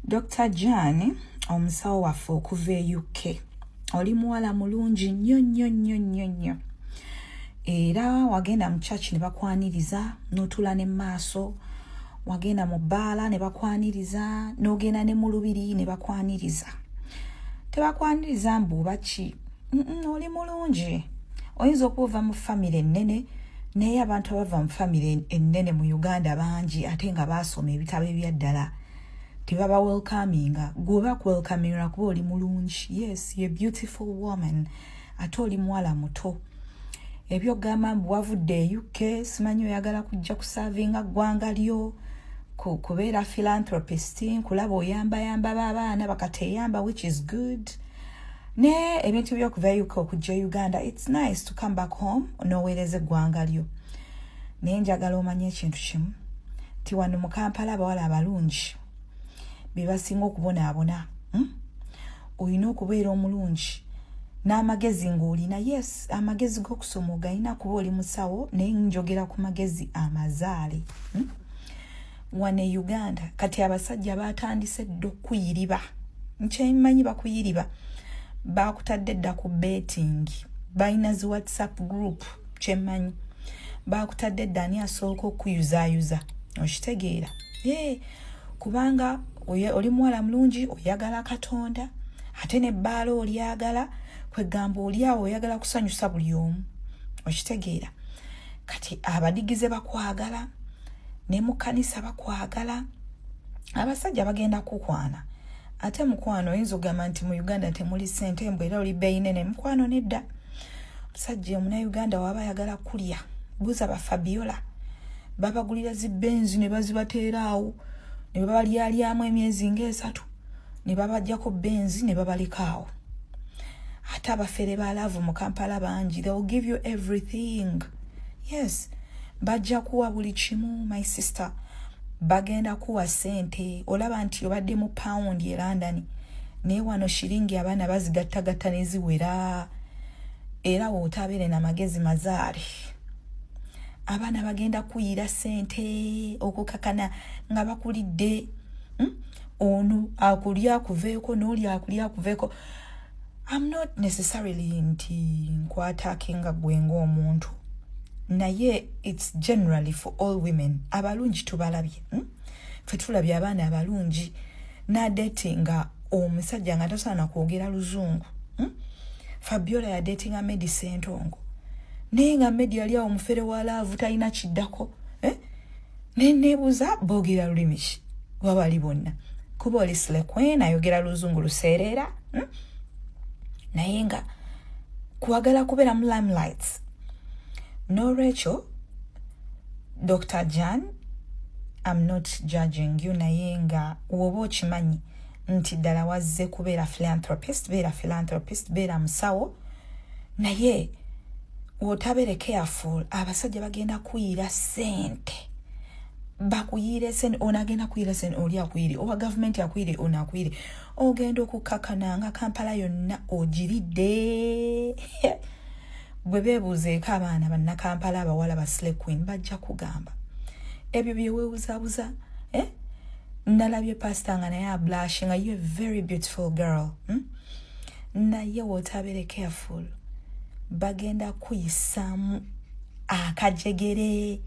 Dr. Jan omusawo waffe okuva e UK oli muwala mulungi nnyo era wagenda mu church ne bakwaniriza n'otula ne maaso, wagenda mu bbaala ne bakwaniriza, n'ogenda ne mu lubiri ne bakwaniriza. Tebakwaniriza mbuuba ki? Oli mulungi. Oyinza okuva mu family ennene naye abantu abava mu family ennene mu Uganda bangi ate nga baasoma ebitabo ebyaddala tebaba welcominga. Gwe welcominga kuba oli mulungi. Yes, you're a beautiful woman. Ate oli muwala muto. Ebyo gamba mbu wavudde e UK simanyi oyagala kujja kusavinga ggwanga lyo kubeera philanthropist, kulaba oyamba b'abaana bakateyamba, which is good. Ne ebintu by'okuva e UK okujja Uganda, it's nice to come back home n'oweereza eggwanga lyo. Naye njagala omanye ekintu kimu, ti wano mu Kampala abawala abalungi be basinga okubonaabona. Olina okubeera omulungi n'amagezi ng'olina. Yes, amagezi g'okusoma ogalina kuba oli musawo, naye njogera ku magezi amazaale. Wano e Uganda kati abasajja batandise dda okuyiriba. Nkyemanyi bakuyiriba. Bakutadde dda ku betting. Balina zi WhatsApp group kyemanyi. Bakutadde dda ani asooka okuyuzaayuza. Okitegeera? Kubanga oli muwala mulungi, oyagala Katonda, ate n'ebbaala olyagala, kwegamba oli awo oyagala kusanyusa buli omu. Okitegeera? Kati abadigize bakwagala, ne mu kkanisa bakwagala, abasajja bagenda kukwana. Ate mukwano oyinza okugamba nti mu Uganda temuli ssente mbu era oli bbeeyi nene. Mukwano nedda. Omusajja Omunayuganda waba ayagala kulya, buuza ba Fabiola. Babagulira zi benzi ne bazibateera awo, ne babalyalyamu emyezi ng'esatu, ne babaggyako benzi ne babaleka awo. Ate abafere ba laavu mu Kampala bangi, they will give you everything. Yes, bajja kuwa buli kimu, my sister. Bagenda kuwa sente. Olaba nti obadde mu pound e London, naye wano shiringi abaana bazigattagatta ne ziwera. Era wootabeere na magezi mazaale. Abaana bagenda kuyira sente okukakana nga bakulidde. Ono akulya akuveeko n'oli akulya akuveeko. I'm not necessarily nti nkwataakinga gwe ng'omuntu. Naye it's generally for all women. Abalungi tubalabye. Ffe tulabye abaana abalungi n'adetinga omusajja nga tasaana kwogera luzungu. Fabiola ya datinga Medi Sentongo. Naye nga Medi yali awo mufere wa laavu talina kiddako. Ne neebuuza boogera lulimi ki wabali bonna. Kuba oli Slay ayogera luzungu luseerera. Naye nga kwagala kubeera mu limelights. No, Rachel, Dr. Jan, I'm not judging you, naye nga woba okimanyi nti ddala wazze kubeera philanthropist, beera musawo, naye wotabeere careful. Abasajja bagenda kuyira sente. Bakuyire sente, onagenda kuyira sente, oli akuyire, owa government akuyire, ono akuyire. Ogenda okukakana nga Kampala yonna ogiridde. Bwe beebuuzeeko abaana bannakampala abawala ba Slay Queen bajja kugamba ebyo bye weebuzabuza. Nalabye pastor nga naye blushing, you're a very beautiful girl. Naye wootabeere careful. Bagenda kuyisaamu akajegere.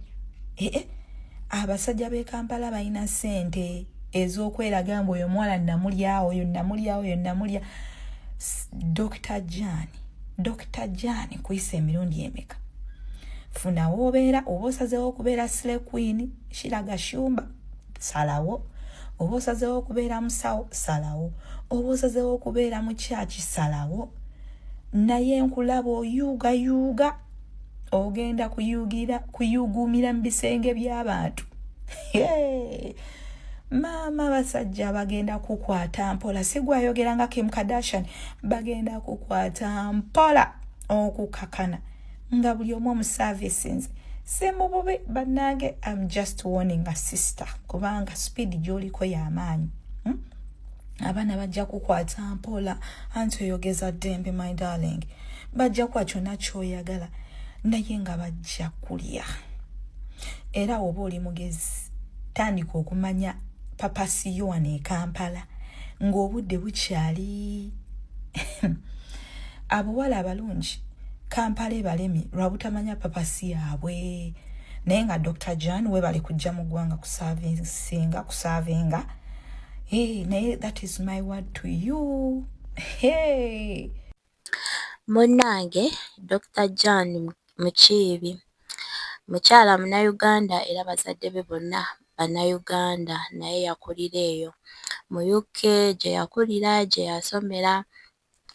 Abasajja b'e Kampala balina ssente ez'okweraga mbu oyo mwala namulya, oyo namulya. Dr. Jan kuyisa emirundi emeka. Funa woobeera, oba osazeewo okubeera Slay Queen, Shiraga Shumba, salawo. Oba osazeewo okubeera musawo, salawo. Oba osazeewo okubeera mu church, salawo. Naye nkulaba oyuuga, ogenda kuyuguumira mu bisenge by'abantu. Maama basajja bagenda kukwata mpola. Sigwayogera nga Kim Kardashian. Bagenda kukwata mpola okukakana. Nga buli omu mu services. Si mu bubi bannange, I'm just warning a sister. Kubanga speed gy'oliko y'amaanyi. Abaana bajja kukwata mpola. Anti oyogeza ddembe, my darling. Bajja kuwa kyonna ky'oyagala. Naye nga bajja kulya. Era oba oli mugezi, tandika okumanya papasiyo wano e Kampala ng'obudde bukyali abawala abalungi Kampala ebalemi lwa butamanya papasi yaabwe naye nga Dr. John webale kujja mu ggwanga kusaavinga naye that is my word to you. Hey. Munnange Dr. John Mukiibi mukyala Munnayuganda era bazadde be bonna Bannayuganda naye yakulira eyo mu UK gye yakulira gye yasomera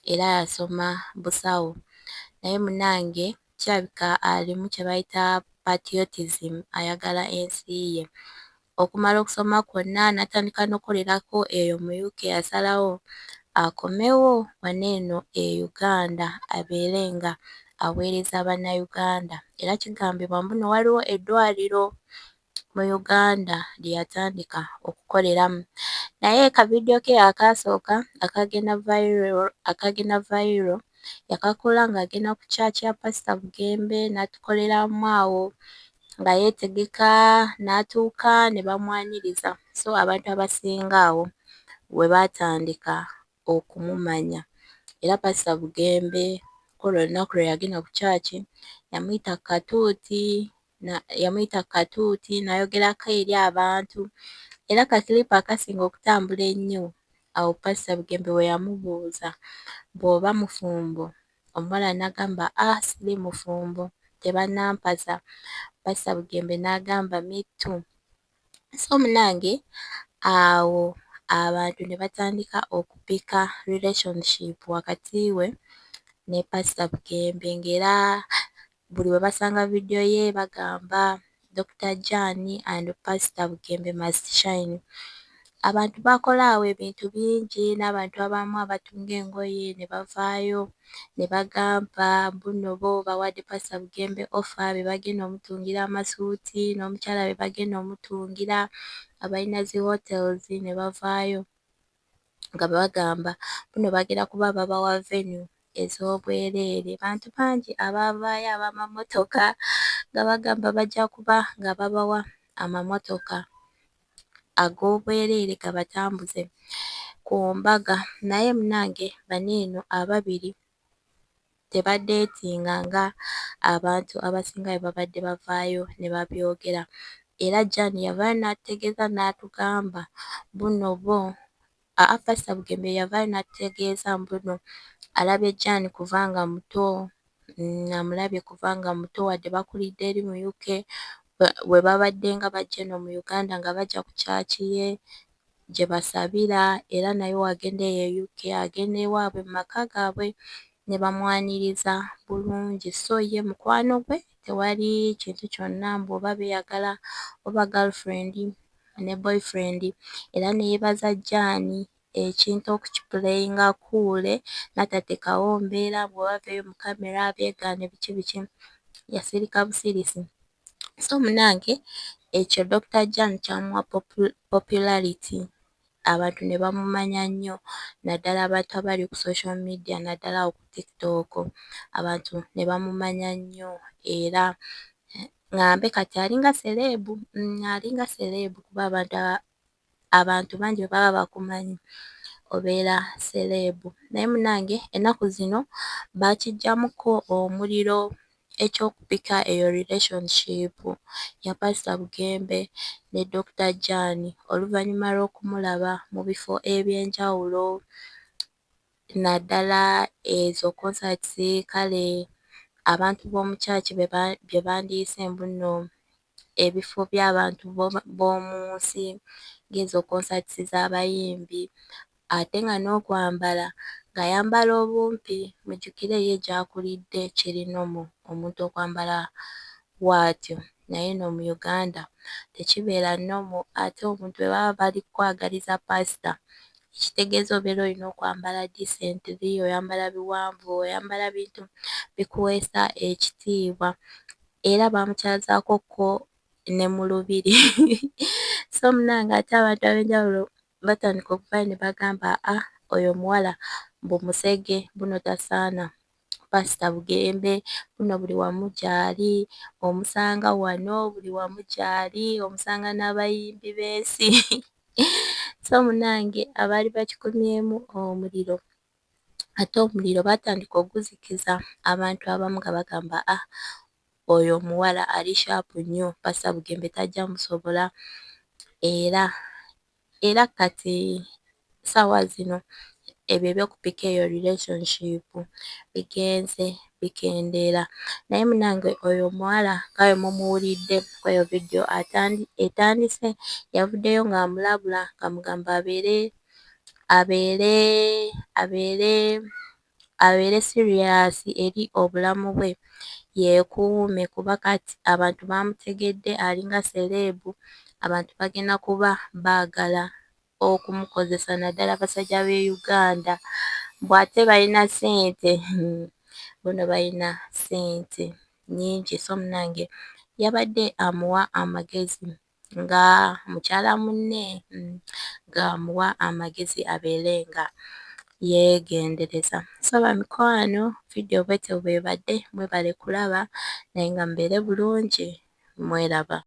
era yasoma busawo naye munnange kirabika alimu kye bayita patriotism ayagala ensi ye. Okumala okusoma kwonna n'atandika n'okukolerako eyo mu UK yasalawo akomewo wano eno e Uganda abeere nga aweereza Bannayuganda era kigambibwa mbuno waliwo eddwaliro mu Uganda lye yatandika okukoleramu naye kavidiyo ke akaasooka akagenda viral yakakola ng'agenda ku church ya Pastor Bugembe n'atukoleramu awo nga yeetegeka n'atuuka ne bamwaniriza so abantu abasinga awo we baatandika okumumanya era Pastor Bugembe kolo olunaku lwe yagenda ku church yamuyita katuuti n'ayogerako eri abantu era kakilipu akasinga okutambula ennyo awo Pastor Bugembe we yamubuuza bw'oba mufumbo omuwala n'agamba siri mufumbo tebannampaza Pastor Bugembe n'agamba me too. So munnange awo abantu ne batandika okupika relationship wakati we ne Pastor Bugembe ng'era buli we basanga vidiyo ye bagamba Dr. John and Pastor Bugembe must shine. Abantu bakola awo ebintu bingi n'abantu abamu abatunga engoye ne bavaayo ne bagamba buno bo bawadde Pastor Bugembe offer be bagenda omutungira amasuuti n'omukyala be bagenda omutungira abalina zi hotels ne bavaayo nga bagamba buno bagenda kuba babawa venue ez'obwereere. Bantu bangi abaavaayo ab'amamotoka nga bagamba bajja kuba nga babawa amamotoka ag'obwereere gabatambuze ku mbaga naye munnange bano eno ababiri tebaddeetinga nga abantu abasinga bwe babadde bavaayo ne babyogera era John yavaayo n'atutegeeza n'atugamba buno bo Pastor Bugembe yavaayo n'atutegeeza mbuno alabye John kuva nga muto amulabye kuva nga muto wadde bakulidde eri mu UK bwe babadde nga bajja eno mu Uganda nga bajja ku church ye gye basabira era naye wagenda eyo UK agenda ewaabwe mu maka gaabwe ne bamwaniriza bulungi so ye mukwano gwe tewali kintu kyonna mbu oba beeyagala oba girlfriend ne boyfriend era ne yeebaza John ekintu okukiplayinga cool n'atateekawo mbeera bwe baveeyo mu kamera beegaane biki yasirika busirisi. So munnange ekyo Dr. John kyamuwa popularity abantu ne bamumanya nnyo naddala abantu abali ku social media naddala awo ku TikTok abantu ne bamumanya nnyo era ngambe kati alinga celeb kuba abantu bangi bwe baba bakumanyi obeera celeb naye munnange ennaku zino baakiggyamuko omuliro ekyokupika eyo relationship ya Pastor Bugembe ne Dr. John oluvannyuma lw'okumulaba mu bifo eby'enjawulo naddala ezo concerts kale abantu b'omu church bye bandiyise mbuno ebifo by'abantu b'omu nsi ng'ezo concerts z'abayimbi ate nga n'okwambala ng'ayambala obumpi mujjukire ye gy'akulidde kiri normal omuntu okwambala bw'atyo naye eno mu Uganda tekibeera normal ate omuntu bwe baba bali kukwagaliza pastor ekitegeeza obeera olina okwambala decently oyambala biwanvu oyambala bintu bikuweesa ekitiibwa era bamukyazaakokko ne mu lubiri so munnange ate abantu ab'enjawulo batandika okuvaayo ne bagamba oyo omuwala mbu musege buno tasaana Pastor Bugembe buno buli wamu gy'ali omusanga wano buli wamu gy'ali omusanga n'abayimbi b'ensi so munange abaali bakikumyemu omuliro ate omuliro batandika oguzikiza abantu abamu nga bagamba oyo omuwala ali shaapu nnyo pasa Bugembe tajja musobola era kati sawa zino ebyo ebyokupika eyo relationship bigenze bikendeera naye munange oyo omuwala nga bwe mumuwulidde kweyo vidiyo etandise yavuddeyo ng'amulabula ng'amugamba abeere serious eri obulamu bwe yeekuume kuba kati abantu bamutegedde alinga serebu abantu bagenda kuba baagala okumukozesa naddala abasajja b'e Uganda bw'ate balina ssente bono balina ssente nnyingi so munange yabadde amuwa amagezi nga mukyala munne ng'amuwa amagezi abeere nga yeegendereza so bamikwano vidiyo bwetyo bwebadde mwebale kulaba naye nga mubeere bulungi mweraba.